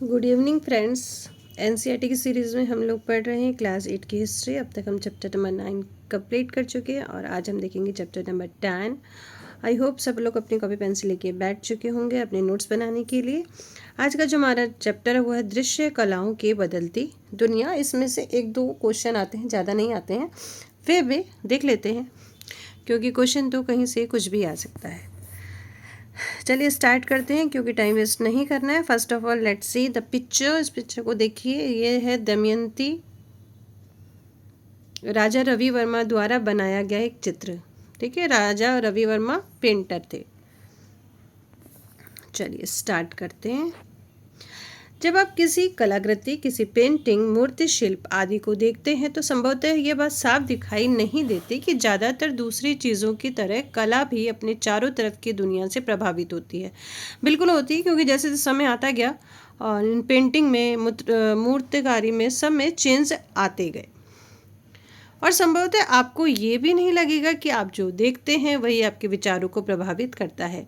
Good evening friends. NCERT की series में हम लोग पढ़ रहे हैं क्लास 8 की हिस्ट्री। अब तक हम चैप्टर नंबर 9 कंप्लीट कर चुके हैं और आज हम देखेंगे चैप्टर नंबर 10। आई होप सब लोग अपनी कॉपी पेंसिल लेके बैठ चुके होंगे अपने नोट्स बनाने के लिए। आज का जो हमारा चैप्टर है वो है दृश्य कलाओं की बदलती दुनिया। इसमें से एक दो क्वेश्चन आते हैं, ज़्यादा नहीं आते हैं, फिर भी देख लेते हैं क्योंकि क्वेश्चन तो कहीं से कुछ भी आ सकता है। चलिए स्टार्ट करते हैं क्योंकि टाइम वेस्ट नहीं करना है। First of all let's see the picture. इस पिक्चर को देखिए, ये है दमयंती, राजा रवि वर्मा द्वारा बनाया गया एक चित्र। ठीक है, राजा रवि वर्मा पेंटर थे। चलिए स्टार्ट करते हैं। जब आप किसी कलाकृति, किसी पेंटिंग, मूर्ति शिल्प आदि को देखते हैं तो संभवतः ये बात साफ दिखाई नहीं देती कि ज़्यादातर दूसरी चीज़ों की तरह कला भी अपने चारों तरफ की दुनिया से प्रभावित होती है। बिल्कुल होती है, क्योंकि जैसे जैसे समय आता गया और इन पेंटिंग में, मूर्तिकारी में, सब में चेंज आते गए और संभवतः आपको ये भी नहीं लगेगा कि आप जो देखते हैं वही आपके विचारों को प्रभावित करता है।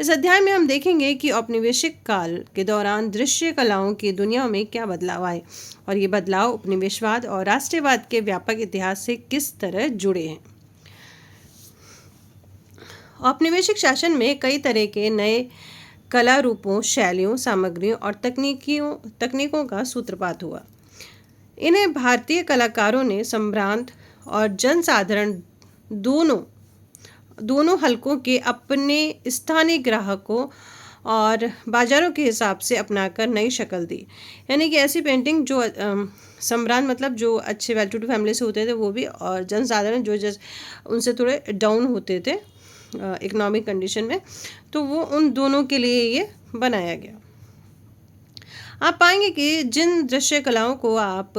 इस अध्याय में हम देखेंगे कि औपनिवेशिक काल के दौरान दृश्य कलाओं की दुनिया में क्या बदलाव आए और ये बदलाव उपनिवेशवाद और राष्ट्रवाद के व्यापक इतिहास से किस तरह जुड़े हैं। औपनिवेशिक शासन में कई तरह के नए कला रूपों, शैलियों, सामग्रियों और तकनीकों का सूत्रपात हुआ। इन्हें भारतीय कलाकारों ने सम्भ्रांत और जनसाधारण दोनों हलकों के अपने स्थानीय ग्राहकों और बाजारों के हिसाब से अपनाकर नई शक्ल दी। यानी कि ऐसी पेंटिंग जो सम्भ्रांत मतलब जो अच्छे वेल टू डू फैमिली से होते थे वो भी, और जनसाधारण जो उनसे थोड़े डाउन होते थे इकोनॉमिक कंडीशन में, तो वो उन दोनों के लिए ये बनाया गया। आप पाएंगे कि जिन दृश्य कलाओं को आप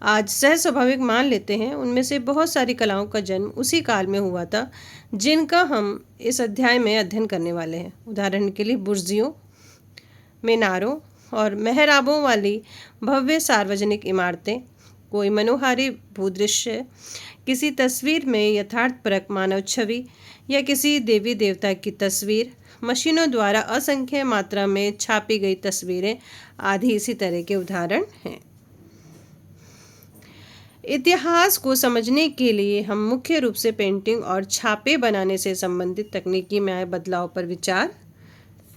आज सहज स्वाभाविक मान लेते हैं उनमें से बहुत सारी कलाओं का जन्म उसी काल में हुआ था जिनका हम इस अध्याय में अध्ययन करने वाले हैं। उदाहरण के लिए बुर्जियों, मीनारों और मेहराबों वाली भव्य सार्वजनिक इमारतें, कोई मनोहारी भूदृश्य, किसी तस्वीर में यथार्थपरक मानव छवि या किसी देवी देवता की तस्वीर, मशीनों द्वारा असंख्य मात्रा में छापी गई तस्वीरें आदि इसी तरह के उदाहरण हैं। इतिहास को समझने के लिए हम मुख्य रूप से पेंटिंग और छापे बनाने से संबंधित तकनीकी में आए बदलाव पर विचार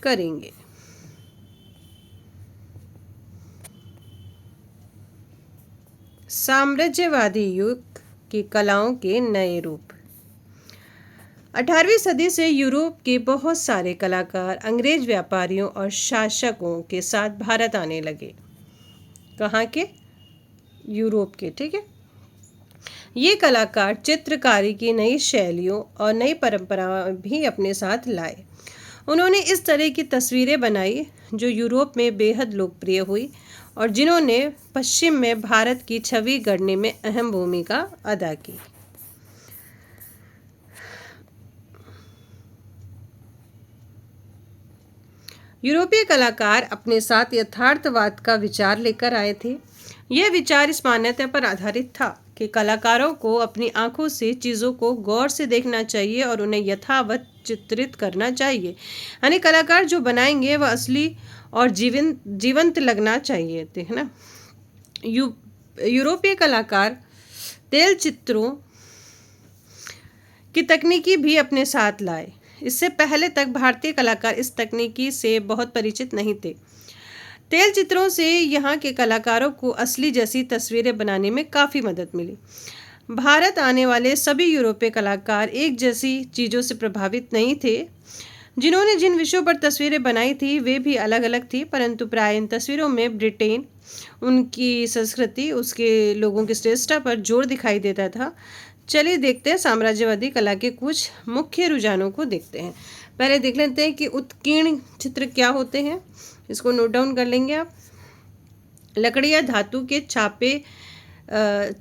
करेंगे। साम्राज्यवादी युग की कलाओं के नए रूप। 18वीं सदी से यूरोप के बहुत सारे कलाकार अंग्रेज व्यापारियों और शासकों के साथ भारत आने लगे। कहाँ के? यूरोप के। ठीक है, ये कलाकार चित्रकारी की नई शैलियों और नई परंपराएं भी अपने साथ लाए। उन्होंने इस तरह की तस्वीरें बनाई जो यूरोप में बेहद लोकप्रिय हुई और जिन्होंने पश्चिम में भारत की छवि गढ़ने में अहम भूमिका अदा की। यूरोपीय कलाकार अपने साथ यथार्थवाद का विचार लेकर आए थे। यह विचार इस मान्यता पर आधारित था कि कलाकारों को अपनी आंखों से चीज़ों को गौर से देखना चाहिए और उन्हें यथावत चित्रित करना चाहिए। यानी कलाकार जो बनाएंगे वह असली और जीवंत लगना चाहिए थे, है ना। यूरोपीय कलाकार तेल चित्रों की तकनीकी भी अपने साथ लाए। इससे पहले तक भारतीय कलाकार इस तकनीकी से बहुत परिचित नहीं थे। तेल चित्रों से यहाँ के कलाकारों को असली जैसी तस्वीरें बनाने में काफ़ी मदद मिली। भारत आने वाले सभी यूरोपीय कलाकार एक जैसी चीज़ों से प्रभावित नहीं थे। जिन्होंने जिन विषयों पर तस्वीरें बनाई थी वे भी अलग अलग थी, परंतु प्राय इन तस्वीरों में ब्रिटेन, उनकी संस्कृति, उसके लोगों की श्रेष्ठता पर जोर दिखाई देता था। चलिए देखते हैं साम्राज्यवादी कला के कुछ मुख्य रुझानों को देखते हैं। पहले देख लेते हैं कि उत्कीर्ण चित्र क्या होते हैं। इसको नोट डाउन कर लेंगे आप। लकड़ी या धातु के छापे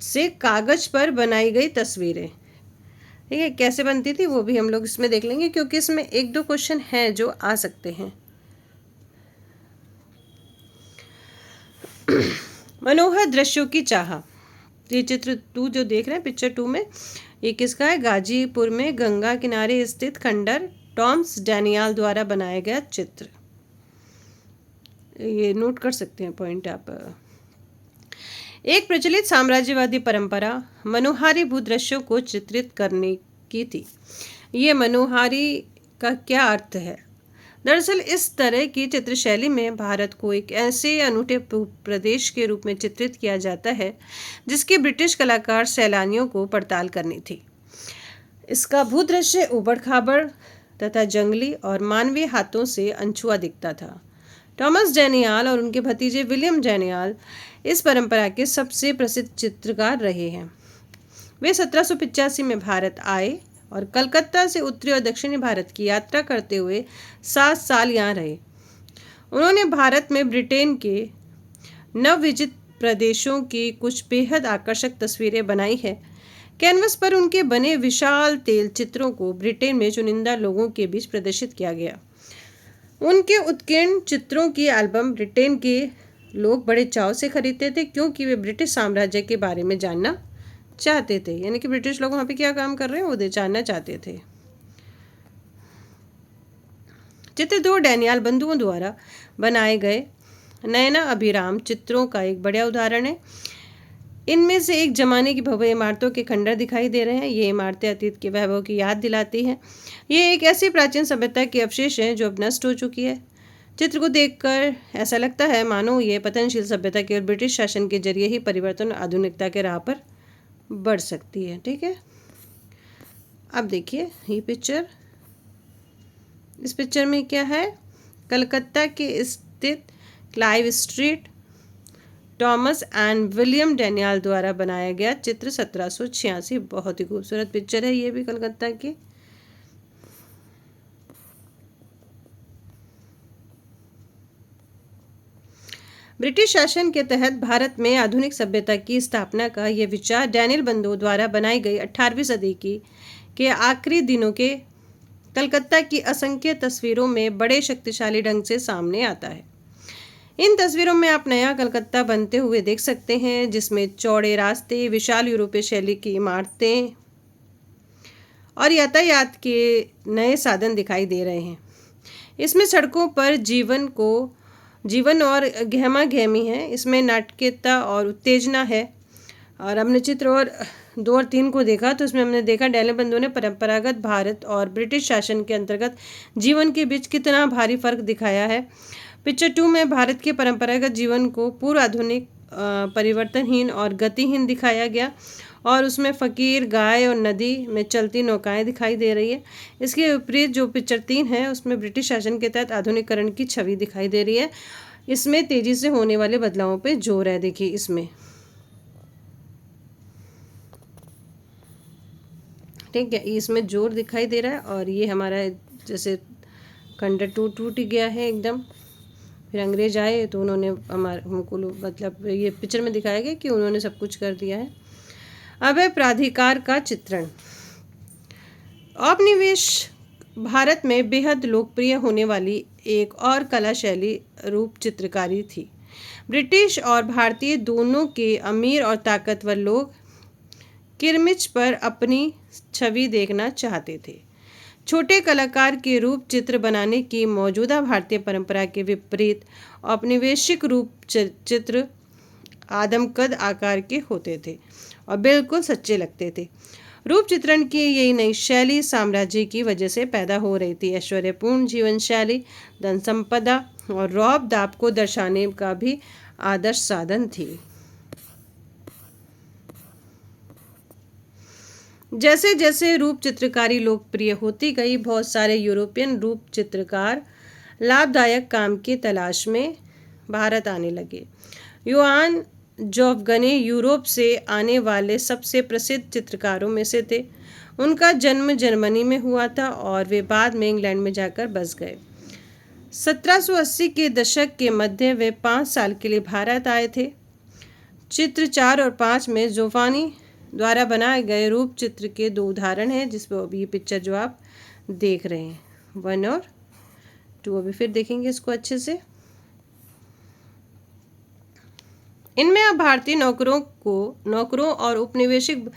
से कागज पर बनाई गई तस्वीरें। ठीक है, कैसे बनती थी वो भी हम लोग इसमें देख लेंगे क्योंकि इसमें एक दो क्वेश्चन हैं जो आ सकते हैं। मनोहर दृश्यों की चाह। ये चित्र 2 जो देख रहे हैं, पिक्चर 2 में, ये किसका है? गाजीपुर में गंगा किनारे स्थित खंडर टॉम्स डैनियल द्वारा बनाया गया चित्र। ये नोट कर सकते हैं पॉइंट आप। एक प्रचलित साम्राज्यवादी परंपरा मनोहारी भूदृश्यों को चित्रित करने की थी। ये मनोहारी का क्या अर्थ है? दरअसल इस तरह की चित्रशैली में भारत को एक ऐसे अनूठे प्रदेश के रूप में चित्रित किया जाता है जिसके ब्रिटिश कलाकार सैलानियों को पड़ताल करनी थी। इसका भूदृश्य उबड़ खाबड़ तथा जंगली और मानवीय हाथों से अनछुआ दिखता था। टॉमस डैनियल और उनके भतीजे विलियम डैनियल इस परंपरा के सबसे प्रसिद्ध चित्रकार रहे हैं। वे 1785 में भारत आए और कलकत्ता से उत्तरी और दक्षिणी भारत की यात्रा करते हुए 7 साल यहाँ रहे। उन्होंने भारत में ब्रिटेन के नवविजित प्रदेशों की कुछ बेहद आकर्षक तस्वीरें बनाई है। कैनवस पर उनके बने विशाल तेल चित्रों को ब्रिटेन में चुनिंदा लोगों के बीच प्रदर्शित किया गया। उनके उत्कीर्ण चित्रों की एल्बम ब्रिटेन के लोग बड़े चाव से खरीदते थे क्योंकि वे ब्रिटिश साम्राज्य के बारे में जानना चाहते थे। यानी कि ब्रिटिश लोग वहाँ पे क्या काम कर रहे हैं वो जानना चाहते थे। चित्र 2 डैनियल बंधुओं द्वारा बनाए गए नयना अभिराम चित्रों का एक बढ़िया उदाहरण है। इनमें से एक जमाने की भव्य इमारतों के खंडर दिखाई दे रहे हैं। ये इमारतें अतीत के वैभव की याद दिलाती हैं। ये एक ऐसी प्राचीन सभ्यता के अवशेष हैं जो अब नष्ट हो चुकी है। चित्र को देखकर ऐसा लगता है मानो ये पतनशील सभ्यता केवल ब्रिटिश शासन के जरिए ही परिवर्तन और आधुनिकता के राह पर बढ़ सकती है। ठीक है, अब देखिए ये पिक्चर। इस पिक्चर में क्या है? कलकत्ता के स्थित Clive street Thomas and William Daniel द्वारा बनाया गया चित्र 1786। बहुत ही खूबसूरत पिक्चर है ये भी कलकत्ता की। ब्रिटिश शासन के तहत भारत में आधुनिक सभ्यता की स्थापना का यह विचार डैनियल बंधुओं द्वारा बनाई गई 18वीं सदी के आखिरी दिनों के कलकत्ता की असंख्य तस्वीरों में बड़े शक्तिशाली ढंग से सामने आता है। इन तस्वीरों में आप नया कलकत्ता बनते हुए देख सकते हैं जिसमें चौड़े रास्ते, विशाल यूरोपीय शैली की इमारतें और यातायात के नए साधन दिखाई दे रहे हैं। इसमें सड़कों पर जीवन और गहमा गहमी है। इसमें नाटकीयता और उत्तेजना है। और हमने चित्र और 2 और 3 को देखा तो इसमें हमने देखा डैनियल बंधुओं ने परंपरागत भारत और ब्रिटिश शासन के अंतर्गत जीवन के बीच कितना भारी फर्क दिखाया है। पिक्चर 2 में भारत के परंपरागत जीवन को पूर्व आधुनिक, परिवर्तनहीन और गतिहीन दिखाया गया और उसमें फकीर, गाय और नदी में चलती नौकाएं दिखाई दे रही है। इसके विपरीत जो पिक्चर 3 है उसमें ब्रिटिश शासन के तहत आधुनिकीकरण की छवि दिखाई दे रही है। इसमें तेजी से होने वाले बदलावों पे जोर है। देखिए इसमें, ठीक है, इसमें जोर दिखाई दे रहा है। और ये हमारा जैसे खंडर टूट गया है एकदम। फिर अंग्रेज आए तो उन्होंने हमको मतलब ये पिक्चर में दिखाया गया कि उन्होंने सब कुछ कर दिया है। अब है प्राधिकार का चित्रण। औपनिवेश भारत में बेहद लोकप्रिय होने वाली एक और कला शैली रूप चित्रकारी थी। ब्रिटिश और भारतीय दोनों के अमीर और ताकतवर लोग किरमिच पर अपनी छवि देखना चाहते थे। छोटे कलाकार के रूप चित्र बनाने की मौजूदा भारतीय परंपरा के विपरीत औपनिवेशिक रूप चित्र आदमकद आकार के होते थे और बिल्कुल सच्चे लगते थे। रूप चित्रण की यही नई शैली साम्राज्य की वजह से पैदा हो रही थी। ऐश्वर्यपूर्ण जीवन शैली, धन संपदा और रौब दाब को दर्शाने का भी आदर्श साधन थी। जैसे जैसे रूप चित्रकारी लोकप्रिय होती गई, बहुत सारे यूरोपियन रूप चित्रकार लाभदायक काम की तलाश में भारत आने लगे। योहान जोफगने यूरोप से आने वाले सबसे प्रसिद्ध चित्रकारों में से थे। उनका जन्म जर्मनी में हुआ था और वे बाद में इंग्लैंड में जाकर बस गए। 1780 के दशक के मध्य वे 5 साल के लिए भारत आए थे। चित्र 4 और 5 में जोफानी द्वारा बनाए गए रूप चित्र के 2 उदाहरण हैं, जिसमें अभी ये पिक्चर जो आप देख रहे हैं 1 और 2। अभी फिर देखेंगे इसको अच्छे से। इनमें आप भारतीय नौकरों और उपनिवेशिक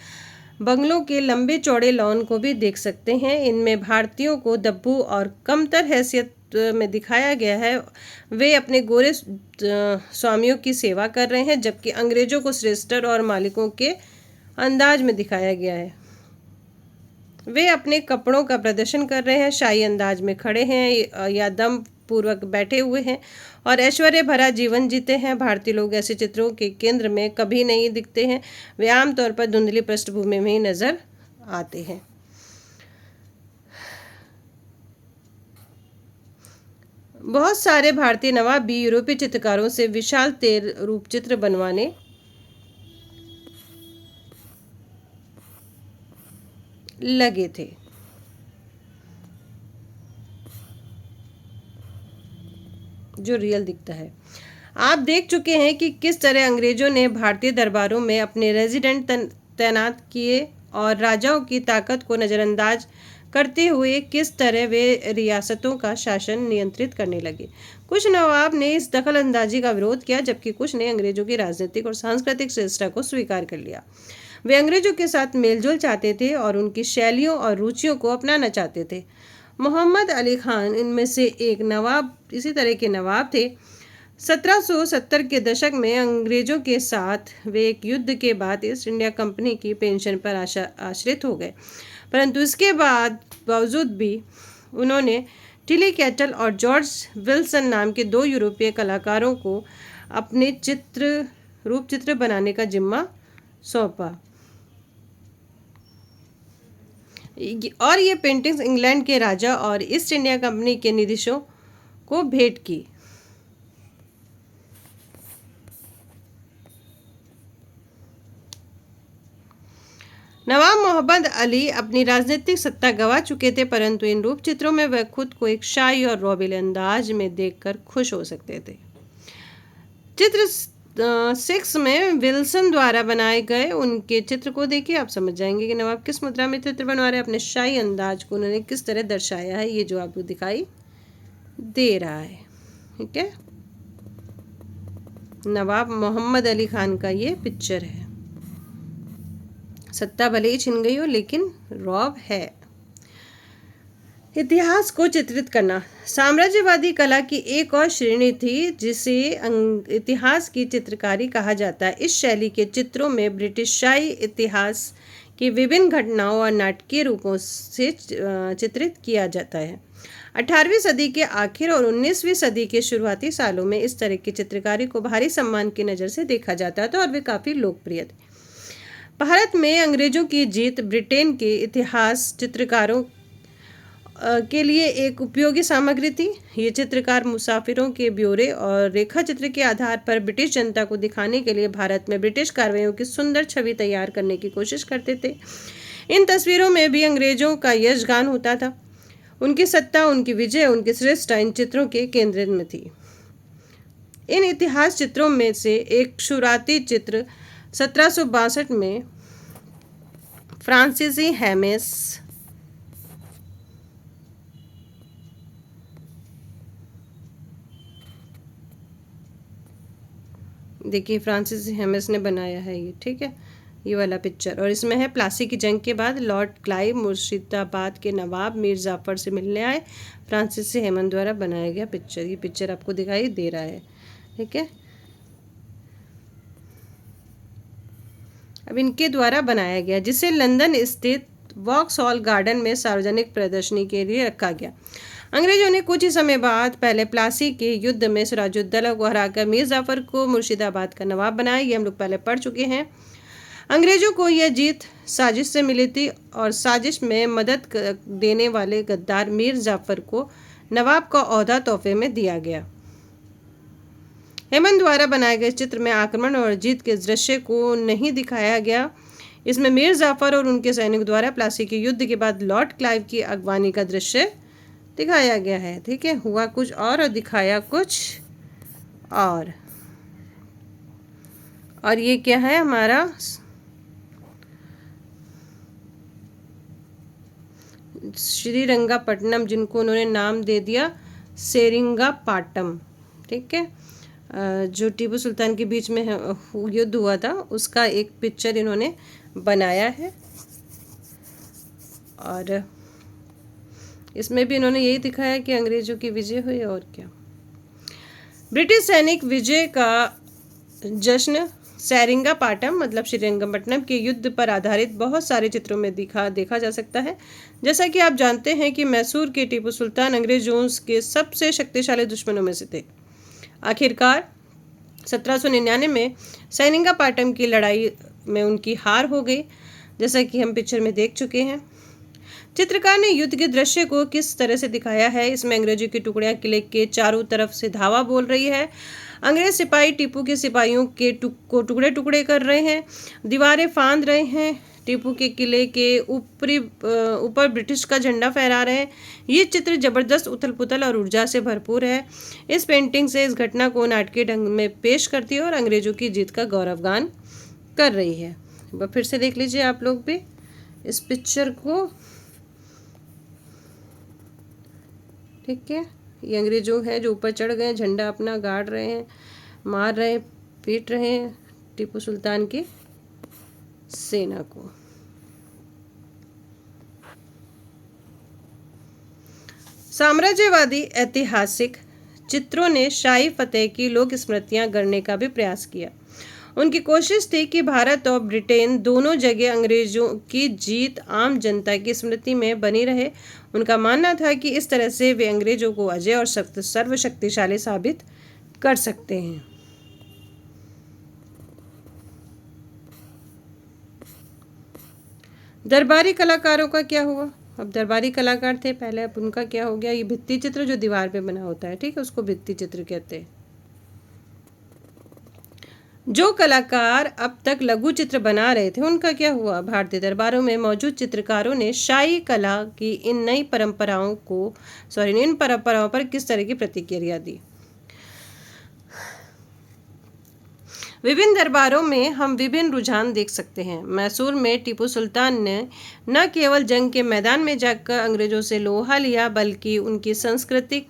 बंगलों के लंबे चौड़े लॉन को भी देख सकते हैं। इनमें भारतीयों को दब्बू और कमतर हैसियत में दिखाया गया है वे अपने गोरे स्वामियों की सेवा कर रहे हैं, जबकि अंग्रेजों को श्रेष्ठर और मालिकों के अंदाज में दिखाया गया है। वे अपने कपड़ों का प्रदर्शन कर रहे हैं, शाही अंदाज में खड़े हैं या दम पूर्वक बैठे हुए हैं और ऐश्वर्य भरा जीवन जीते हैं। भारतीय लोग ऐसे चित्रों के केंद्र में कभी नहीं दिखते हैं, वे आमतौर पर धुंधली पृष्ठभूमि में ही नजर आते हैं। बहुत सारे भारतीय नवाब भी यूरोपीय चित्रकारों से विशाल तेल रूप चित्र बनवाने लगे थे। जो रियल दिखता है। आप देख चुके हैं कि किस तरह अंग्रेजों ने भारतीय दरबारों में अपने रेजिडेंट तैनात किए और राजाओं की ताकत को नज़रअंदाज करते हुए किस तरह वे रियासतों का शासन नियंत्रित करने लगे। कुछ नवाब ने इस दखल अंदाजी का विरोध किया, जबकि कुछ ने अंग्रेजों की राजनीतिक और सांस्कृतिक श्रेष्ठता को स्वीकार कर लिया। वे अंग्रेजों के साथ मेलजोल चाहते थे और उनकी शैलियों और रुचियों को अपनाना चाहते थे। मोहम्मद अली खान इनमें से एक नवाब, इसी तरह के नवाब थे। 1770 के दशक में अंग्रेजों के साथ वे एक युद्ध के बाद ईस्ट इंडिया कंपनी की पेंशन पर आश्रित हो गए, परंतु इसके बावजूद भी उन्होंने टिली कैटल और जॉर्ज विल्सन नाम के दो यूरोपीय कलाकारों को अपने रूप चित्र बनाने का जिम्मा सौंपा और ये पेंटिंग्स इंग्लैंड के राजा और ईस्ट इंडिया कंपनी के निदेशकों को भेंट की। नवाब मोहम्मद अली अपनी राजनीतिक सत्ता गंवा चुके थे, परंतु इन रूप चित्रों में वह खुद को एक शाही और रॉबिल अंदाज में देखकर खुश हो सकते थे। चित्र 6 में विल्सन द्वारा बनाए गए उनके चित्र को देखिए, आप समझ जाएंगे कि नवाब किस मुद्रा में चित्र बनवा रहे हैं। अपने शाही अंदाज को उन्होंने किस तरह दर्शाया है, ये जो आपको दिखाई दे रहा है। ठीक है, नवाब मोहम्मद अली खान का ये पिक्चर है। सत्ता भले ही छिन गई हो, लेकिन रॉब है। इतिहास को चित्रित करना साम्राज्यवादी कला की एक और श्रेणी थी जिसे इतिहास की चित्रकारी कहा जाता है। इस शैली के चित्रों में ब्रिटिश शाही इतिहास की विभिन्न घटनाओं और नाटकीय रूपों से चित्रित किया जाता है। 18वीं सदी के आखिर और 19वीं सदी के शुरुआती सालों में इस तरह की चित्रकारी को भारी सम्मान की नज़र से देखा जाता था और वे काफ़ी लोकप्रिय थे। भारत में अंग्रेजों की जीत ब्रिटेन के इतिहास चित्रकारों के लिए एक उपयोगी सामग्री थी। ये चित्रकार मुसाफिरों के ब्यौरे और रेखा चित्र के आधार पर ब्रिटिश जनता को दिखाने के लिए भारत में ब्रिटिश कार्रवाइयों की सुंदर छवि तैयार करने की कोशिश करते थे। इन तस्वीरों में भी अंग्रेजों का यशगान होता था। उनकी सत्ता, उनकी विजय, उनकी श्रेष्ठता इन चित्रों के केंद्र में थी। इन इतिहास चित्रों में से एक शुरुआती चित्र 1762 में फ्रांसीसी हेमिस देखिए, फ्रांसीसी हेमिस ने बनाया है ये। ठीक है, ये वाला पिक्चर, और इसमें है प्लासी की जंग के बाद लॉर्ड क्लाइव मुर्शिदाबाद के नवाब मीर जाफर से मिलने आए। फ्रांसीसी हेमन द्वारा बनाया गया पिक्चर, ये पिक्चर आपको दिखाई दे रहा है। ठीक है, अब इनके द्वारा बनाया गया, जिसे लंदन स्थित वॉक्सहॉल गार्डन में सार्वजनिक प्रदर्शनी के लिए रखा गया। अंग्रेजों ने कुछ ही समय बाद पहले प्लासी के युद्ध में सिराजुद्दौला को हराकर मीर जाफर को मुर्शिदाबाद का नवाब बनाया। ये हम लोग पहले पढ़ चुके हैं। अंग्रेजों को यह जीत साजिश से मिली थी और साजिश में मदद देने वाले गद्दार मीर जाफर को नवाब का ओहदा तोहफे में दिया गया। हेमन द्वारा बनाए गए चित्र में आक्रमण और जीत के दृश्य को नहीं दिखाया गया। इसमें मीर जाफर और उनके सैनिक द्वारा प्लासी के युद्ध के बाद लॉर्ड क्लाइव की अगवानी का दृश्य दिखाया गया है। ठीक है, हुआ कुछ और दिखाया कुछ और ये क्या है हमारा श्रीरंगापट्टनम, जिनको उन्होंने नाम दे दिया सेरिंगापाटम। ठीक है, जो टीपू सुल्तान के बीच में युद्ध हुआ था, उसका एक पिक्चर इन्होंने बनाया है। और इसमें भी इन्होंने यही दिखाया कि अंग्रेजों की विजय हुई और क्या। ब्रिटिश सैनिक विजय का जश्न सेरिंगापाटम मतलब श्रीरंगपट्टनम के युद्ध पर आधारित बहुत सारे चित्रों में देखा जा सकता है। जैसा कि आप जानते हैं कि मैसूर के टीपू सुल्तान अंग्रेजों के सबसे शक्तिशाली दुश्मनों में से थे। आखिरकार 1799 में सेरिंगापाटम की लड़ाई में उनकी हार हो गई, जैसा कि हम पिक्चर में देख चुके हैं। चित्रकार ने युद्ध के दृश्य को किस तरह से दिखाया है। इसमें अंग्रेजों की टुकड़ियां किले के चारों तरफ से धावा बोल रही है। अंग्रेज सिपाही टीपू के सिपाहियों के को टुकड़े टुकड़े कर रहे हैं, दीवारें फांद रहे हैं, टीपू के किले के ऊपर ब्रिटिश का झंडा फहरा रहे हैं। ये चित्र जबरदस्त उथल पुथल और ऊर्जा से भरपूर है। इस पेंटिंग से इस घटना को नाटकीय ढंग में पेश करती है और अंग्रेजों की जीत का गौरवगान कर रही है। फिर से देख लीजिए आप लोग भी इस पिक्चर को। ठीक है, ये अंग्रेजों हैं जो ऊपर चढ़ गए, झंडा अपना गाड़ रहे हैं, मार रहे हैं, पीट रहे हैं टीपू सुल्तान की सेना को। साम्राज्यवादी ऐतिहासिक चित्रों ने शाही फतेह की लोक स्मृतियां गढ़ने का भी प्रयास किया। उनकी कोशिश थी कि भारत और ब्रिटेन दोनों जगह अंग्रेजों की जीत आम जनता की स्मृति में बनी रहे। उनका मानना था कि इस तरह से वे अंग्रेजों को अजय और सर्वशक्तिशाली साबित कर सकते हैं। दरबारी कलाकारों का क्या हुआ? अब दरबारी कलाकार थे पहले, अब उनका क्या हो गया? ये भित्ति चित्र जो दीवार पे बना होता है, ठीक है, उसको भित्ति चित्र कहते हैं। जो कलाकार अब तक लघु चित्र बना रहे थे उनका क्या हुआ? भारतीय दरबारों में मौजूद चित्रकारों ने शाही कला की इन परंपराओं पर किस तरह की प्रतिक्रिया दी? विभिन्न दरबारों में हम विभिन्न रुझान देख सकते हैं। मैसूर में टीपू सुल्तान ने न केवल जंग के मैदान में जाकर अंग्रेजों से लोहा लिया, बल्कि उनकी सांस्कृतिक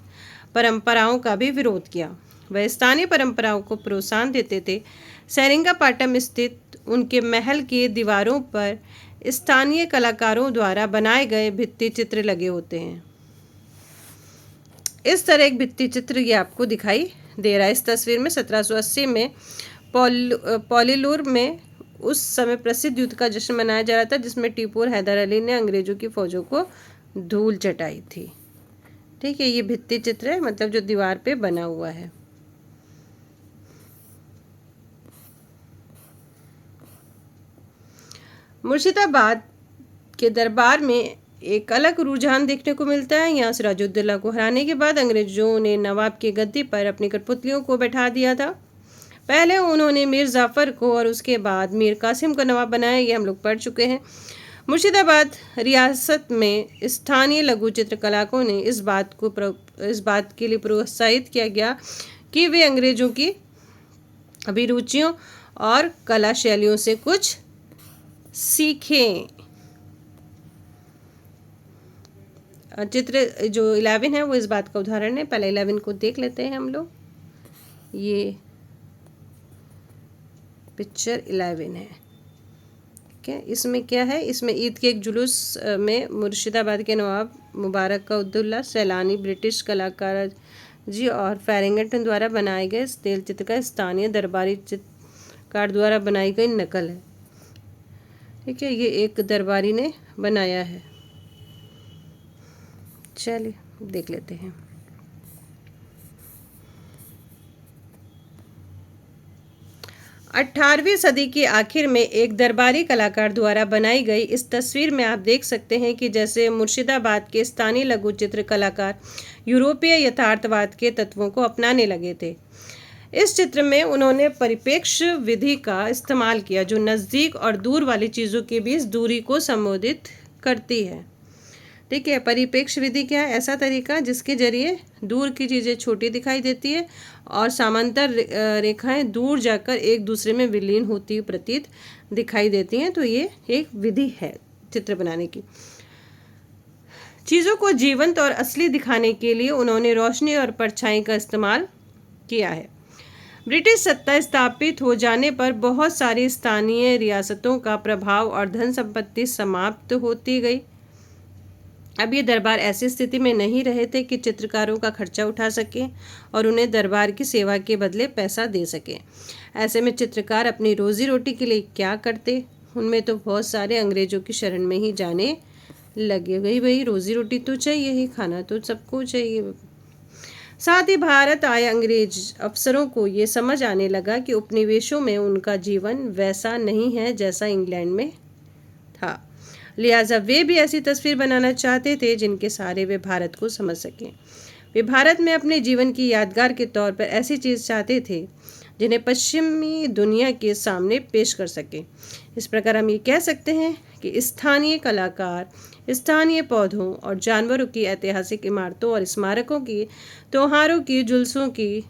परंपराओं का भी विरोध किया। वह स्थानीय परंपराओं को प्रोत्साहन देते थे। सेरिंगापाटम स्थित उनके महल की दीवारों पर स्थानीय कलाकारों द्वारा बनाए गए भित्ति चित्र लगे होते हैं। इस तरह एक भित्ति चित्र ये आपको दिखाई दे रहा है। इस तस्वीर में 1780 में पोलिलूर में उस समय प्रसिद्ध युद्ध का जश्न मनाया जा रहा था, जिसमें टीपू और हैदर अली ने अंग्रेजों की फौजों को धूल चटाई थी। ठीक है, ये भित्ति चित्र है, मतलब जो दीवार पे बना हुआ है। मुर्शिदाबाद के दरबार में एक अलग रुझान देखने को मिलता है। यहाँ सिराजुद्दौला को हराने के बाद अंग्रेजों ने नवाब की गद्दी पर अपनी कठपुतलियों को बैठा दिया था। पहले उन्होंने मीर जाफ़र को और उसके बाद मीर कासिम को नवाब बनाया, ये हम लोग पढ़ चुके हैं। मुर्शिदाबाद रियासत में स्थानीय लघु चित्रकलाकों ने इस बात के लिए प्रोत्साहित किया गया कि वे अंग्रेजों की अभिरुचियों और कला शैलियों से कुछ सीखें। चित्र जो 11 है वो इस बात का उदाहरण है। पहले 11 को देख लेते हैं हम लोग। ये पिक्चर 11 है। ठीक है, इसमें क्या है? इसमें ईद के एक जुलूस में मुर्शिदाबाद के नवाब मुबारक का उद्दौला, सैलानी, ब्रिटिश कलाकार जी और फेरिंगटन द्वारा बनाए गए इस तेल चित्र का स्थानीय दरबारी चित्रकार द्वारा बनाई गई नकल है। ठीक है, ये एक दरबारी ने बनाया है। चलिए देख लेते हैं। अठारहवीं सदी की आखिर में एक दरबारी कलाकार द्वारा बनाई गई इस तस्वीर में आप देख सकते हैं कि जैसे मुर्शिदाबाद के स्थानीय लघु चित्र कलाकार यूरोपीय यथार्थवाद के तत्वों को अपनाने लगे थे। इस चित्र में उन्होंने परिप्रेक्ष्य विधि का इस्तेमाल किया, जो नज़दीक और दूर वाली चीज़ों के बीच दूरी को संबोधित करती है। ठीक है, परिप्रेक्ष्य विधि क्या है? ऐसा तरीका जिसके जरिए दूर की चीज़ें छोटी दिखाई देती है और समांतर रेखाएं दूर जाकर एक दूसरे में विलीन होती हुई प्रतीत दिखाई देती हैं। तो ये एक विधि है चित्र बनाने की। चीज़ों को जीवंत और असली दिखाने के लिए उन्होंने रोशनी और परछाई का इस्तेमाल किया है। ब्रिटिश सत्ता स्थापित हो जाने पर बहुत सारी स्थानीय रियासतों का प्रभाव और धन संपत्ति समाप्त होती गई। अब ये दरबार ऐसी स्थिति में नहीं रहे थे कि चित्रकारों का खर्चा उठा सके और उन्हें दरबार की सेवा के बदले पैसा दे सके। ऐसे में चित्रकार अपनी रोजी रोटी के लिए क्या करते? उनमें तो बहुत सारे अंग्रेजों की शरण में ही जाने लगे। वही रोजी रोटी तो चाहिए ही, खाना तो सबको चाहिए। साथ ही भारत आए अंग्रेज अफसरों को ये समझ आने लगा कि उपनिवेशों में उनका जीवन वैसा नहीं है जैसा इंग्लैंड में था। लिहाजा वे भी ऐसी तस्वीर बनाना चाहते थे जिनके सहारे वे भारत को समझ सकें। वे भारत में अपने जीवन की यादगार के तौर पर ऐसी चीज़ चाहते थे जिन्हें पश्चिमी दुनिया के सामने पेश कर सके। इस प्रकार हम ये कह सकते हैं कि स्थानीय कलाकार स्थानीय पौधों और जानवरों की, ऐतिहासिक इमारतों और स्मारकों की, त्योहारों की, जुलूसों की,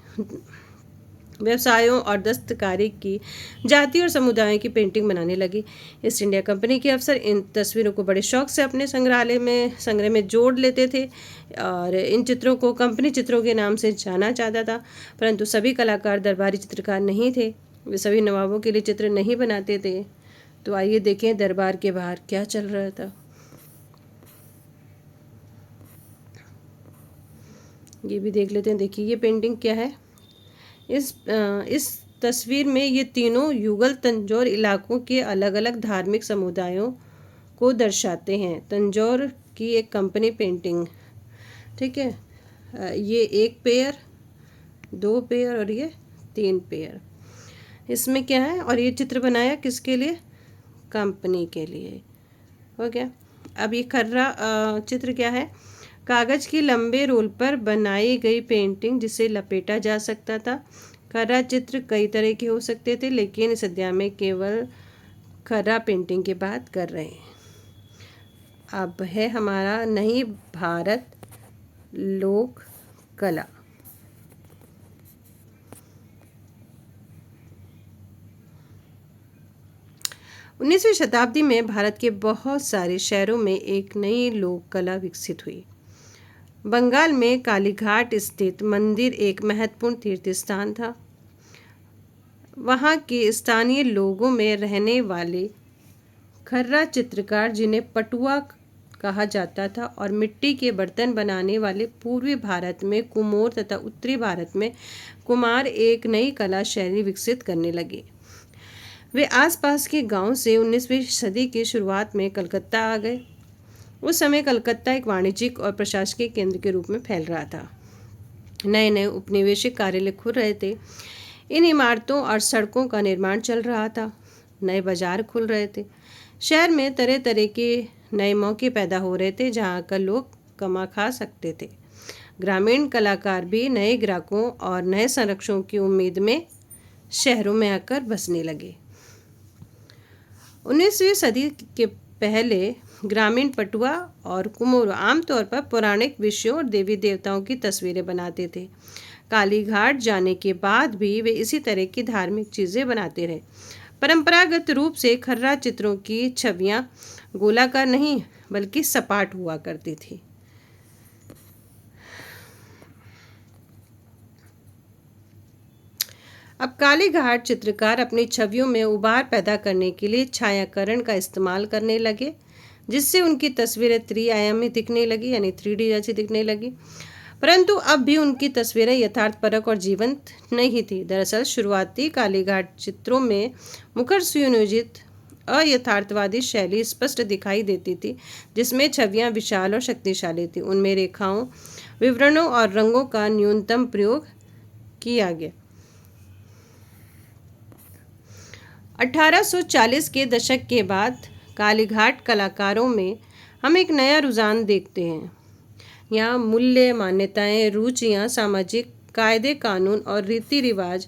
व्यवसायों और दस्तकारी की, जाति और समुदायों की पेंटिंग बनाने लगी। ईस्ट इंडिया कंपनी के अफसर इन तस्वीरों को बड़े शौक से अपने संग्रह में जोड़ लेते थे और इन चित्रों को कंपनी चित्रों के नाम से जाना जाता था। परंतु सभी कलाकार दरबारी चित्रकार नहीं थे, वे सभी नवाबों के लिए चित्र नहीं बनाते थे। तो आइए देखें दरबार के बाहर क्या चल रहा था। ये भी देख लेते हैं। देखिए ये पेंटिंग क्या है। इस तस्वीर में ये तीनों युगल तंजौर इलाकों के अलग अलग धार्मिक समुदायों को दर्शाते हैं। तंजौर की एक कंपनी पेंटिंग, ठीक है। ये 1 पेयर, 2 पेयर और ये 3 पेयर। इसमें क्या है, और ये चित्र बनाया किसके लिए? कंपनी के लिए। हो गया। अब ये खर्रा चित्र क्या है? कागज़ की लंबे रोल पर बनाई गई पेंटिंग जिसे लपेटा जा सकता था। खर्रा चित्र कई तरह के हो सकते थे, लेकिन इस अध्याय में केवल खर्रा पेंटिंग की बात कर रहे हैं। अब है हमारा नई भारत लोक कला। उन्नीसवीं शताब्दी में भारत के बहुत सारे शहरों में एक नई लोक कला विकसित हुई। बंगाल में कालीघाट स्थित मंदिर एक महत्वपूर्ण तीर्थ स्थान था। वहाँ के स्थानीय लोगों में रहने वाले खर्रा चित्रकार, जिन्हें पटुआ कहा जाता था, और मिट्टी के बर्तन बनाने वाले पूर्वी भारत में कुमोर तथा उत्तरी भारत में कुमार एक नई कला शैली विकसित करने लगे। वे आसपास के गांव से 19वीं सदी की शुरुआत में कलकत्ता आ गए। उस समय कलकत्ता एक वाणिज्यिक और प्रशासकीय केंद्र के रूप में फैल रहा था। नए नए उपनिवेशिक कार्यालय खुल रहे थे। इन इमारतों और सड़कों का निर्माण चल रहा था। नए बाजार खुल रहे थे। शहर में तरह तरह के नए मौके पैदा हो रहे थे जहाँ आकर लोग कमा खा सकते थे। ग्रामीण कलाकार भी नए ग्राहकों और नए संरक्षकों की उम्मीद में शहरों में आकर बसने लगे। 19वीं सदी के पहले ग्रामीण पटुआ और कुम्हार आमतौर पर पौराणिक विषयों और देवी देवताओं की तस्वीरें बनाते थे। कालीघाट जाने के बाद भी वे इसी तरह की धार्मिक चीज़ें बनाते रहे। परंपरागत रूप से खर्रा चित्रों की छवियां गोलाकार नहीं बल्कि सपाट हुआ करती थी। अब कालीघाट चित्रकार अपनी छवियों में उभार पैदा करने के लिए छायाकरण का इस्तेमाल करने लगे, जिससे उनकी तस्वीरें त्रिआयामी दिखने लगी, यानी 3D जैसी दिखने लगी। परंतु अब भी उनकी तस्वीरें यथार्थपरक और जीवंत नहीं थी। दरअसल शुरुआती कालीघाट चित्रों में मुखर सुनियोजित अयथार्थवादी शैली स्पष्ट दिखाई देती थी, जिसमें छवियां विशाल और शक्तिशाली थी। उनमें रेखाओं, विवरणों और रंगों का न्यूनतम प्रयोग किया गया। 1840 के दशक के बाद कालीघाट कलाकारों में हम एक नया रुझान देखते हैं। यहाँ मूल्य, मान्यताएं, रुचियाँ, सामाजिक कायदे कानून और रीति रिवाज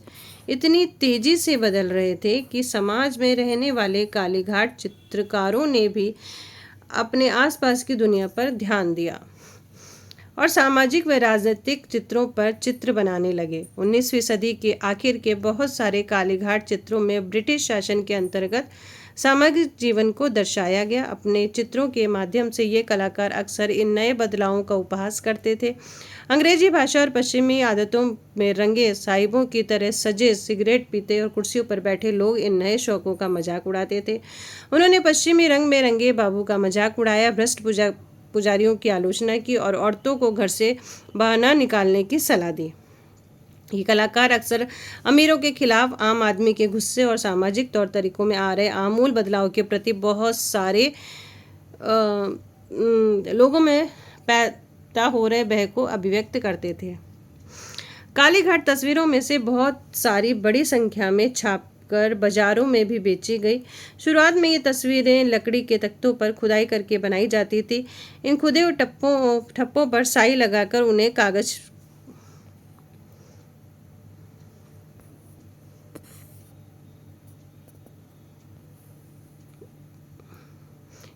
इतनी तेजी से बदल रहे थे कि समाज में रहने वाले कालीघाट चित्रकारों ने भी अपने आसपास की दुनिया पर ध्यान दिया और सामाजिक व राजनीतिक चित्रों पर चित्र बनाने लगे। 19वीं सदी के आखिर के बहुत सारे कालीघाट चित्रों में ब्रिटिश शासन के अंतर्गत सामाजिक जीवन को दर्शाया गया। अपने चित्रों के माध्यम से ये कलाकार अक्सर इन नए बदलावों का उपहास करते थे। अंग्रेजी भाषा और पश्चिमी आदतों में रंगे साहिबों की तरह सजे, सिगरेट पीते और कुर्सियों पर बैठे लोग इन नए शौकों का मजाक उड़ाते थे। उन्होंने पश्चिमी रंग में रंगे बाबू का मजाक उड़ाया, भ्रष्ट पुजारियों की आलोचना की और औरतों को घर से बाहर न निकालने की सलाह दी। ये कलाकार अक्सर अमीरों के खिलाफ आम आदमी के गुस्से और सामाजिक तौर तरीकों में आ रहे आमूल बदलाव के प्रति बहुत सारे लोगों में पैदा हो रहे भय को अभिव्यक्त करते थे। कालीघाट तस्वीरों में से बहुत सारी बड़ी संख्या में छापकर बाजारों में भी बेची गई। शुरुआत में ये तस्वीरें लकड़ी के तख्तों पर खुदाई करके बनाई जाती थी। इन खुदे हुए ठप्पों पर स्याही लगाकर उन्हें कागज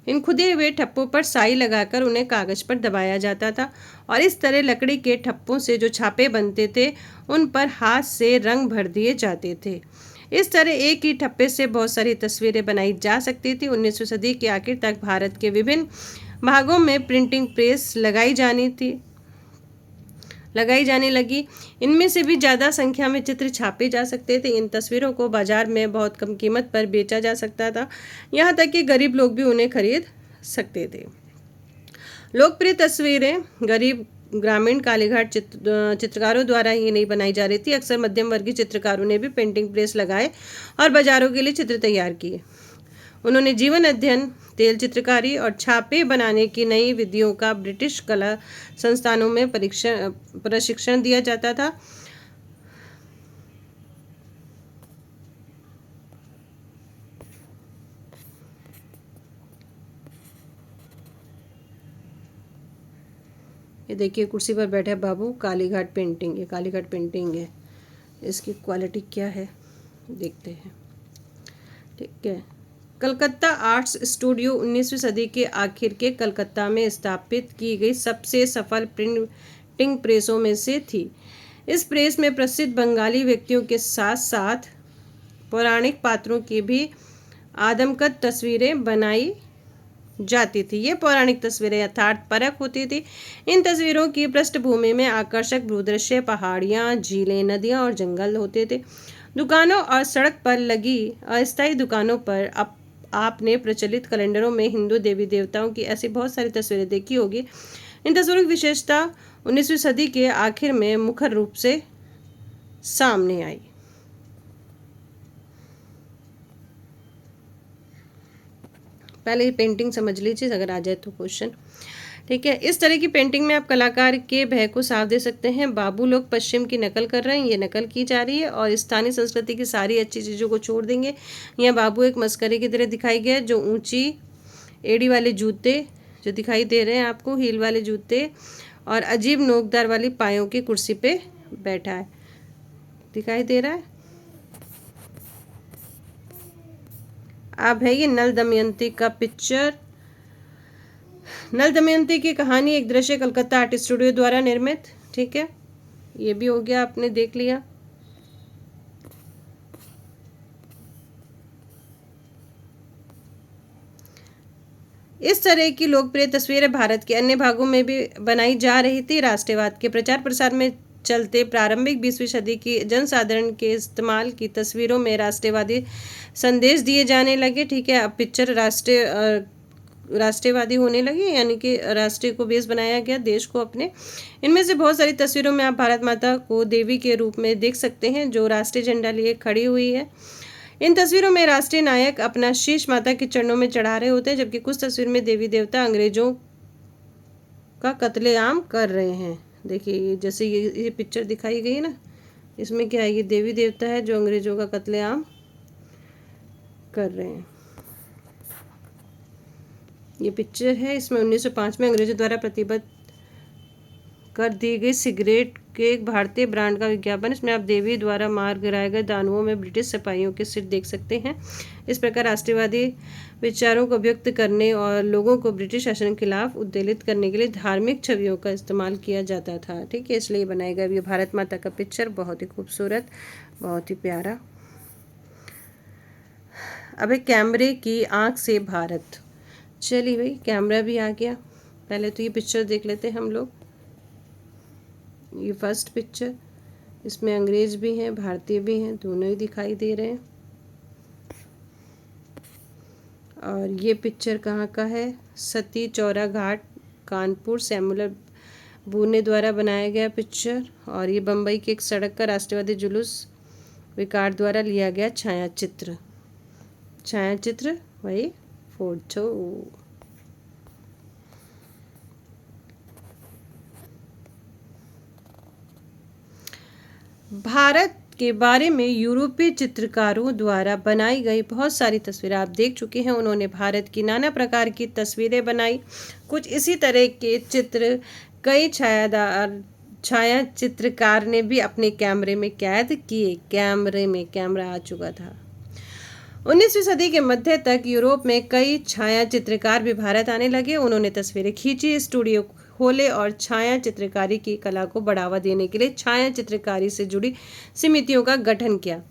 इन खुदे हुए ठप्पों पर स्याही लगाकर उन्हें कागज पर दबाया जाता था और इस तरह लकड़ी के ठप्पों से जो छापे बनते थे उन पर हाथ से रंग भर दिए जाते थे। इस तरह एक ही ठप्पे से बहुत सारी तस्वीरें बनाई जा सकती थी। 19वीं सदी के आखिर तक भारत के विभिन्न भागों में प्रिंटिंग प्रेस लगाई जाने लगी। इनमें से भी ज़्यादा संख्या में चित्र छापे जा सकते थे। इन तस्वीरों को बाजार में बहुत कम कीमत पर बेचा जा सकता था, यहाँ तक कि गरीब लोग भी उन्हें खरीद सकते थे। लोकप्रिय तस्वीरें गरीब ग्रामीण कालीघाट चित्रकारों द्वारा ही नहीं बनाई जा रही थी। अक्सर मध्यम वर्गीय चित्रकारों ने भी पेंटिंग प्रेस लगाए और बाजारों के लिए चित्र तैयार किए। उन्होंने जीवन अध्ययन, तेल चित्रकारी और छापे बनाने की नई विधियों का ब्रिटिश कला संस्थानों में प्रशिक्षण दिया जाता था। ये देखिए कुर्सी पर बैठा बाबू, कालीघाट पेंटिंग। ये कालीघाट पेंटिंग है, इसकी क्वालिटी क्या है देखते हैं। ठीक है, कलकत्ता आर्ट्स स्टूडियो 19वीं सदी के आखिर के कलकत्ता में स्थापित की गई सबसे सफल प्रिंटिंग प्रेसों में से थी। इस प्रेस में प्रसिद्ध बंगाली व्यक्तियों के साथ साथ पौराणिक पात्रों की भी आदमकद तस्वीरें बनाई जाती थी। ये पौराणिक तस्वीरें यथार्थ परक होती थी। इन तस्वीरों की पृष्ठभूमि में आकर्षक भूदृश्य, पहाड़ियाँ, झीलें, नदियाँ और जंगल होते थे। दुकानों और सड़क पर लगी अस्थायी दुकानों पर आपने प्रचलित कैलेंडरों में हिंदू देवी देवताओं की ऐसी बहुत सारी तस्वीरें देखी होगी। इन तस्वीरों की विशेषता 19वीं सदी के आखिर में मुखर रूप से सामने आई। पहले ये पेंटिंग समझ लीजिए अगर आ जाए तो क्वेश्चन। ठीक है, इस तरह की पेंटिंग में आप कलाकार के भय को साफ दे सकते हैं। बाबू लोग पश्चिम की नकल कर रहे हैं, ये नकल की जा रही है और स्थानीय संस्कृति की सारी अच्छी चीज़ों को छोड़ देंगे। यहाँ बाबू एक मस्करी की तरह दिखाई गया, जो ऊंची एड़ी वाले जूते जो दिखाई दे रहे हैं आपको, हील वाले जूते और अजीब नोकदार वाली पायों की कुर्सी पे बैठा है, दिखाई दे रहा है। अब है ये नल दमयंती का पिक्चर। नल दमयंती की कहानी एक दृश्य कलकत्ता आर्ट स्टूडियो द्वारा निर्मित। ठीक है, ये भी हो गया, आपने देख लिया। इस तरह की लोकप्रिय तस्वीरें भारत के अन्य भागों में भी बनाई जा रही थी। राष्ट्रवाद के प्रचार प्रसार में चलते प्रारंभिक 20वीं सदी की जनसाधारण के इस्तेमाल की तस्वीरों में राष्ट्रवादी संदेश दिए जाने लगे। ठीक है, अब पिक्चर राष्ट्रवादी होने लगी, यानी कि राष्ट्रीय को बेस बनाया गया देश को अपने। इनमें से बहुत सारी तस्वीरों में आप भारत माता को देवी के रूप में देख सकते हैं, जो राष्ट्रीय झंडा लिए खड़ी हुई है। इन तस्वीरों में राष्ट्रीय नायक अपना शीश माता के चरणों में चढ़ा रहे होते हैं, जबकि कुछ तस्वीर में देवी देवता अंग्रेजों का कत्लेआम कर रहे हैं। देखिए जैसे ये पिक्चर दिखाई गई ना, इसमें क्या है, ये देवी देवता है जो अंग्रेजों का कत्लेआम कर रहे हैं। ये पिक्चर है, इसमें 1905 में अंग्रेजों द्वारा प्रतिबद्ध कर दी गई सिगरेट के एक भारतीय ब्रांड का विज्ञापन। इसमें आप देवी द्वारा मार गिराए गए दानवों में ब्रिटिश सिपाहियों के सिर देख सकते हैं। इस प्रकार राष्ट्रवादी विचारों को व्यक्त करने और लोगों को ब्रिटिश शासन के खिलाफ उद्वेलित करने के लिए धार्मिक छवियों का इस्तेमाल किया जाता था। ठीक है, इसलिए बनाया गया ये भारत माता का पिक्चर, बहुत ही खूबसूरत, बहुत ही प्यारा। अब एक कैमरे की आंख से भारत। चलिए भाई, कैमरा भी आ गया। पहले तो ये पिक्चर देख लेते हैं हम लोग। ये फर्स्ट पिक्चर, इसमें अंग्रेज भी हैं, भारतीय भी हैं, दोनों ही दिखाई दे रहे हैं। और ये पिक्चर कहाँ का है, सती चौरा घाट कानपुर सैमुअल बूने द्वारा बनाया गया पिक्चर। और ये बम्बई की एक सड़क का राष्ट्रवादी जुलूस विकार द्वारा लिया गया छायाचित्र। छायाचित्र वही फोटो। भारत के बारे में यूरोपीय चित्रकारों द्वारा बनाई गई बहुत सारी तस्वीरें आप देख चुके हैं। उन्होंने भारत की नाना प्रकार की तस्वीरें बनाई। कुछ इसी तरह के चित्र कई छाया चित्रकार ने भी अपने कैमरे में कैद किए। कैमरे में कैमरा आ चुका था। 19वीं सदी के मध्य तक यूरोप में कई छाया चित्रकार भी भारत आने लगे। उन्होंने तस्वीरें खींची, स्टूडियो खोले और छाया चित्रकारी की कला को बढ़ावा देने के लिए छाया चित्रकारी से जुड़ी समितियों का गठन किया।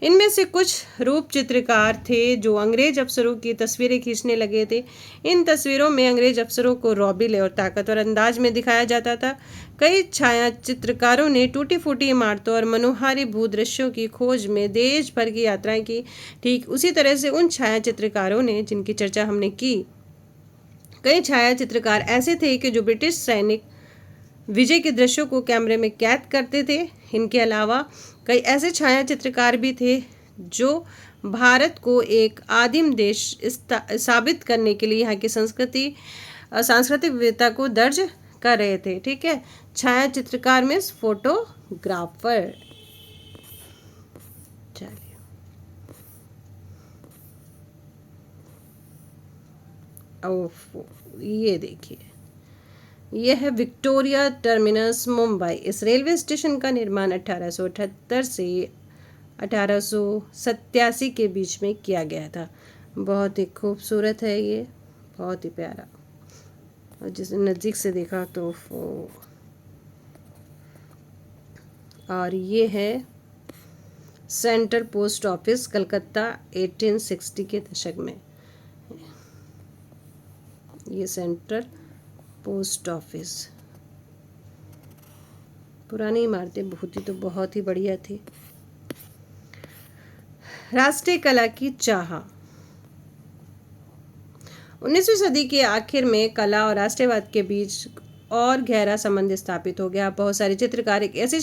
इनमें से कुछ रूप चित्रकार थे जो अंग्रेज अफसरों की तस्वीरें खींचने लगे थे। इन तस्वीरों में अंग्रेज अफसरों को रौबीले और ताकतवर अंदाज में दिखाया जाता था। कई छाया चित्रकारों ने टूटी फूटी इमारतों और मनोहारी भूदृश्यों की खोज में देश भर की यात्राएं की। ठीक उसी तरह से उन छाया चित्रकारों ने जिनकी चर्चा हमने की, कई छाया चित्रकार ऐसे थे कि जो ब्रिटिश सैनिक विजय के दृश्यों को कैमरे में कैद करते थे। इनके अलावा कई ऐसे छाया चित्रकार भी थे जो भारत को एक आदिम देश साबित करने के लिए यहाँ की सांस्कृतिक विविधता को दर्ज कर रहे थे। ठीक है, छाया चित्रकार में फोटोग्राफर। चलिए, ये देखिए, यह है विक्टोरिया टर्मिनस मुंबई। इस रेलवे स्टेशन का निर्माण 1878 से 1887 के बीच में किया गया था। बहुत ही खूबसूरत है ये, बहुत ही प्यारा। और जिसने नज़दीक से देखा तो और ये है सेंट्रल पोस्ट ऑफिस कलकत्ता 1860 के दशक में। ये सेंट्रल पोस्ट ऑफिस, पुरानी इमारतें बहुत ही बढ़िया थी। राष्ट्रीय कला की चाह। 19वीं सदी के आखिर में कला और राष्ट्रवाद के बीच और गहरा संबंध स्थापित हो गया। बहुत सारे चित्रकार एक ऐसी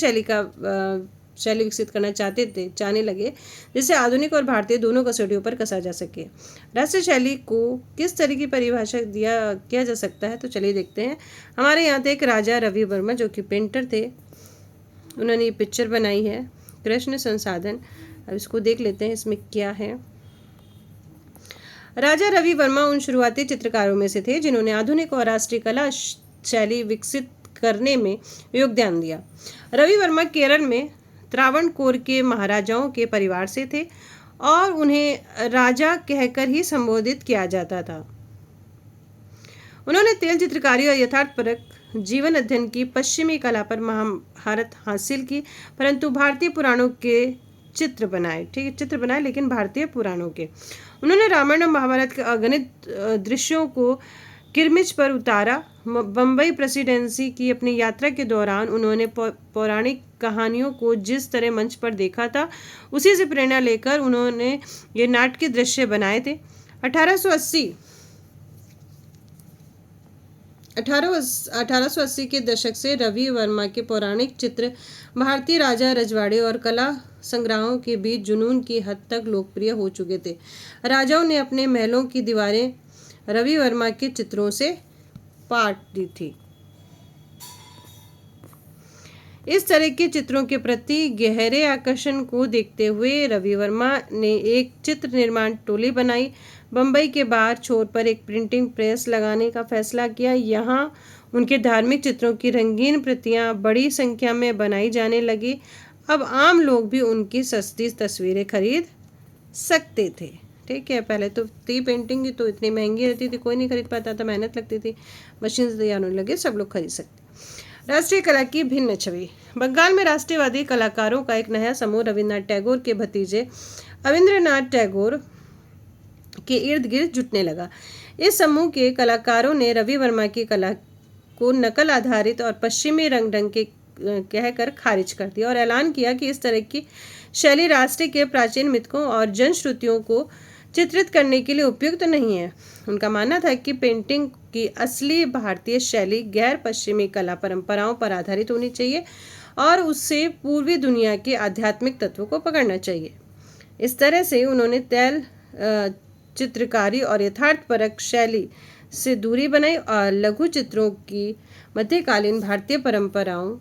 शैली विकसित करना चाहने लगे जिससे आधुनिक और भारतीय दोनों कसौटियों पर कसा जा सके। राष्ट्रीय शैली को किस तरह की परिभाषा किया जा सकता है, तो चलिए देखते हैं। हमारे यहाँ थे एक राजा रवि वर्मा जो कि पेंटर थे। उन्होंने ये पिक्चर बनाई है, कृष्ण संसाधन। अब इसको देख लेते हैं इसमें क्या है। राजा रवि वर्मा उन शुरुआती चित्रकारों में से थे जिन्होंने आधुनिक और राष्ट्रीय कला शैली विकसित करने में योगदान दिया। रवि वर्मा केरल में त्रावणकोर के महाराजाओं के परिवार से थे और उन्हें राजा कहकर ही संबोधित किया जाता था। उन्होंने तेल चित्रकारी और यथार्थपरक जीवन अध्ययन की पश्चिमी कला पर महारत हासिल की, परंतु भारतीय पुराणों के चित्र बनाए। ठीक है, चित्र बनाए लेकिन भारतीय पुराणों के। उन्होंने रामायण और महाभारत के अगणित दृश्यों को किरमिच पर उतारा। बम्बई प्रेसिडेंसी की अपनी यात्रा के दौरान उन्होंने पौराणिक कहानियों को जिस तरह मंच पर देखा था उसी से प्रेरणा लेकर उन्होंने ये नाटकीय दृश्य बनाए थे। 1880 के दशक से रवि वर्मा के पौराणिक चित्र भारतीय राजा रजवाड़े और कला संग्रहों के बीच जुनून की हद तक लोकप्रिय हो चुके थे। राजाओं ने अपने महलों की दीवारें रवि वर्मा के चित्रों से पाट दी थी। इस तरह के चित्रों के प्रति गहरे आकर्षण को देखते हुए रवि वर्मा ने एक चित्र निर्माण टोली बनाई। बम्बई के बाहर छोर पर एक प्रिंटिंग प्रेस लगाने का फैसला किया। यहाँ उनके धार्मिक चित्रों की रंगीन प्रतियां बड़ी संख्या में बनाई जाने लगी। अब आम लोग भी उनकी सस्ती तस्वीरें खरीद सकते थे। ठीक है, पहले तो थी पेंटिंग तो इतनी महंगी रहती थी, कोई नहीं खरीद पाता था, मेहनत लगती थी। मशीन से तैयार होने लगे, सब लोग खरीद सकते। राष्ट्रीय कला की भिन्न छवि। बंगाल में राष्ट्रवादी कलाकारों का एक नया समूह रविन्द्रनाथ टैगोर के भतीजे अविंद्रनाथ टैगोर के इर्द गिर्द जुटने लगा। इस समूह के कलाकारों ने रवि वर्मा की कला को नकल आधारित और पश्चिमी रंग के कहकर खारिज कर दिया और ऐलान किया कि इस तरह की शैली राष्ट्र के प्राचीन मिथकों और जनश्रुतियों को चित्रित करने के लिए उपयुक्त नहीं है। उनका मानना था कि पेंटिंग की असली भारतीय शैली गैर पश्चिमी कला परंपराओं पर आधारित होनी चाहिए और उससे पूर्वी दुनिया के आध्यात्मिक तत्वों को पकड़ना चाहिए। इस तरह से उन्होंने तैल चित्रकारी और यथार्थपरक शैली से दूरी बनाई और लघु चित्रों की मध्यकालीन भारतीय परंपराओं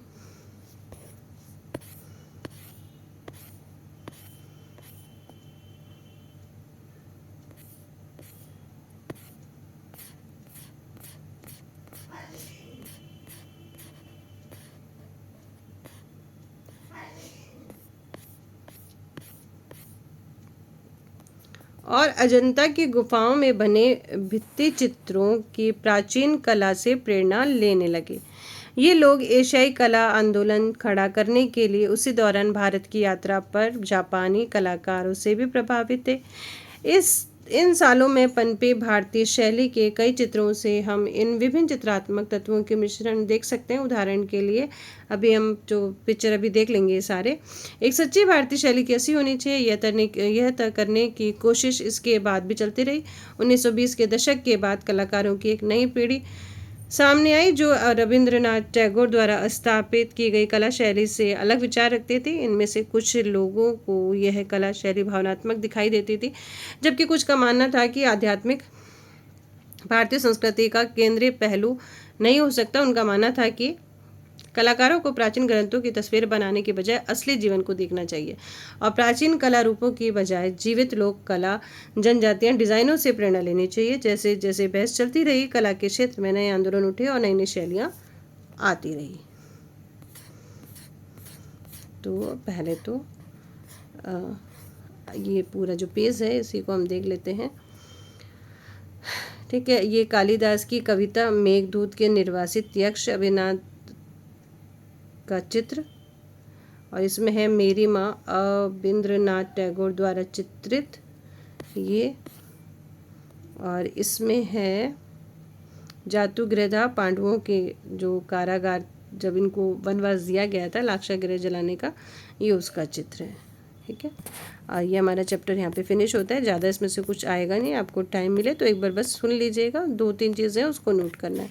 और अजंता की गुफाओं में बने भित्ति चित्रों की प्राचीन कला से प्रेरणा लेने लगे। ये लोग एशियाई कला आंदोलन खड़ा करने के लिए उसी दौरान भारत की यात्रा पर जापानी कलाकारों से भी प्रभावित थे। इन सालों में पनपे भारतीय शैली के कई चित्रों से हम इन विभिन्न चित्रात्मक तत्वों के मिश्रण देख सकते हैं। उदाहरण के लिए अभी हम जो पिक्चर अभी देख लेंगे सारे, एक सच्ची भारतीय शैली कैसी होनी चाहिए यह तय करने की कोशिश इसके बाद भी चलती रही। 1920 के दशक के बाद कलाकारों की एक नई पीढ़ी सामने आई जो रविंद्रनाथ टैगोर द्वारा स्थापित की गई कला शैली से अलग विचार रखते थे। इनमें से कुछ लोगों को यह कला शैली भावनात्मक दिखाई देती थी, जबकि कुछ का मानना था कि आध्यात्मिक भारतीय संस्कृति का केंद्रीय पहलू नहीं हो सकता। उनका मानना था कि कलाकारों को प्राचीन ग्रंथों की तस्वीर बनाने के बजाय असली जीवन को देखना चाहिए और प्राचीन कला रूपों की बजाय जीवित लोक कला जनजातीय डिजाइनों से प्रेरणा लेनी चाहिए। जैसे जैसे बहस चलती रही, कला के क्षेत्र में नए आंदोलन उठे और नई नई शैलियाँ आती रही। तो पहले तो ये पूरा जो पेज है इसी को हम देख लेते हैं। ठीक है, ये कालिदास की कविता मेघदूत के निर्वासित यक्ष अभिनाद का चित्र, और इसमें है मेरी माँ रविंद्रनाथ टैगोर द्वारा चित्रित ये, और इसमें है जातुग्रह पांडवों के जो कारागार जब इनको वनवास दिया गया था लाक्षागृह जलाने का, ये उसका चित्र है। ठीक है, और ये हमारा चैप्टर यहाँ पे फिनिश होता है। ज़्यादा इसमें से कुछ आएगा नहीं, आपको टाइम मिले तो एक बार बस सुन लीजिएगा, 2-3 चीज़ें उसको नोट करना है।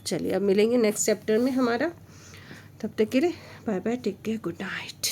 चलिए अब मिलेंगे नेक्स्ट चैप्टर में हमारा, तब तक के लिए bye bye, take care, good night.